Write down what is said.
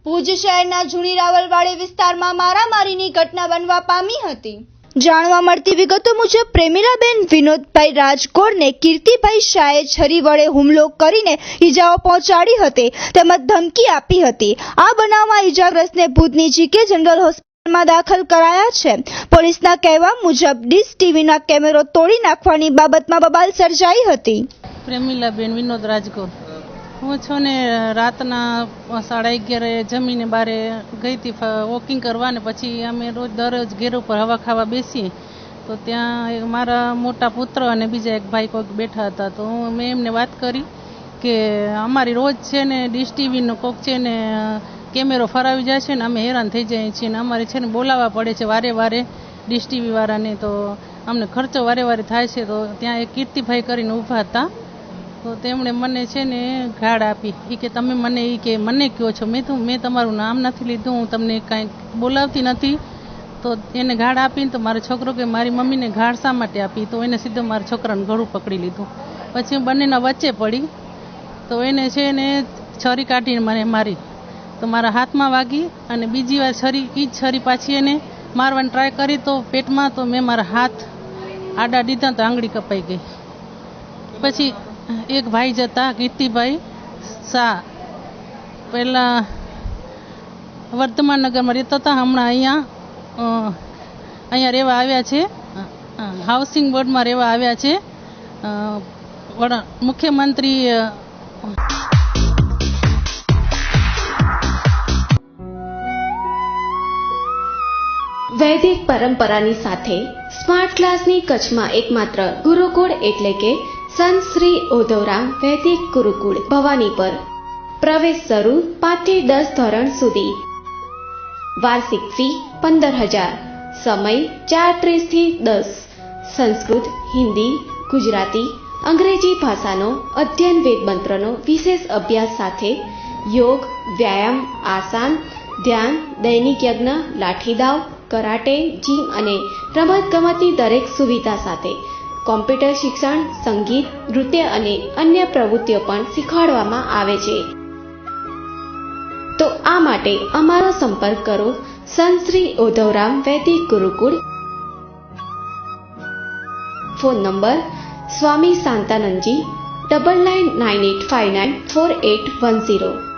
ભુજ શહેરના જૂની રાવલવાડી વિસ્તારમાં મારામારીની ઘટના બનવા પામી હતી। જાણવા મળતી વિગતો મુજબ પ્રેમીલાબેન વિનોદભાઈ રાજકોરને કીર્તિભાઈ શાહે છરી વડે હુમલો કરીને ઈજાઓ પહોંચાડી હતી તેમજ ધમકી આપી હતી। આ બનાવમાં ઈજાગ્રસ્તને ભુજની જીકે જનરલ હોસ્પિટલમાં દાખલ કરાયા છે। પોલીસના કહેવા મુજબ ડીશ ટીવીના કેમેરો તોડી નાખવાની બાબતમાં બબાલ સર્જાઈ હતી। પ્રેમીલાબેન વિનોદ રાજકોર, હું છું ને રાતના 11:30 જમીને બારે ગઈ હતી વોકિંગ કરવા ને પછી અમે દરરોજ ઘેર ઉપર હવા ખાવા બેસીએ તો ત્યાં મારા મોટા પુત્ર અને બીજા એક ભાઈ કોઈક બેઠા હતા તો મેં એમને વાત કરી કે અમારી રોજ છે ને ડીશ ટીવીનો કોક છે ને કેમેરો ફરાવી જાય છે ને અમે હેરાન થઈ જઈએ છીએ ને અમારે છે ને બોલાવવા પડે છે વારે વારે ડીશ ટીવી વાળાને, તો અમને ખર્ચો વારે વારે થાય છે। તો ત્યાં એક કીર્તિભાઈ કરીને ઊભા હતા તો તેમણે મને છે ને ગાળ આપી એ કે તમે મને મને કહો છો, મેં તમારું નામ નથી લીધું, હું તમને કાંઈ બોલાવતી નથી। તો એને ગાળ આપીને તો મારો છોકરો કે મારી મમ્મીને ગાળ શા માટે આપી, તો એને સીધો મારા છોકરાનું ગળું પકડી લીધું। પછી હું બંનેના વચ્ચે પડી તો એને છે ને છરી કાઢીને મને મારી તો મારા હાથમાં વાગી અને બીજી વાર છરી એ જ છરી પાછી એને મારવાની ટ્રાય કરી તો પેટમાં, તો મેં મારા હાથ આડા દીધા તો આંગળી કપાઈ ગઈ। પછી એક ભાઈ જતા કીર્તિભાઈ શાહ, પહેલાં વર્તમાન નગરમાં રહેતા હતા, હમણાં અહીંયા રહેવા આવ્યા છે, હાઉસિંગ બોર્ડમાં રહેવા આવ્યા છે। મુખ્યમંત્રી વૈદિક પરંપરાની સાથે સ્માર્ટ ક્લાસની કચ્છમાં એકમાત્ર ગુરુકુળ એટલે કે સંત શ્રી ઓધવરામ વૈદિક ગુરુકુળ ભવાની પર। પ્રવેશ શરૂ 5 થી 10 ધોરણ સુધી। વાર્ષિક ફી 15,000। સમય 4:30 થી 10। સંસ્કૃત, હિન્દી, ગુજરાતી, અંગ્રેજી ભાષાનો અધ્યયન, વેદ મંત્રનો વિશેષ અભ્યાસ સાથે યોગ, વ્યાયામ, આસન, ધ્યાન, દૈનિક યજ્ઞ, લાઠીદાવ, કરાટે, જીમ અને રમતગમતની દરેક સુવિધા સાથે કોમ્પ્યુટર શિક્ષણ, સંગીત, નૃત્ય અને અન્ય પ્રવૃત્તિઓ પણ શીખવાડવામાં આવે છે। તો આ માટે અમારો સંપર્ક કરો સંત શ્રી ઓધવરામ વૈદિક ગુરુકુળ। ફોન નંબર સ્વામી શાંતાનંદજી 9998594810।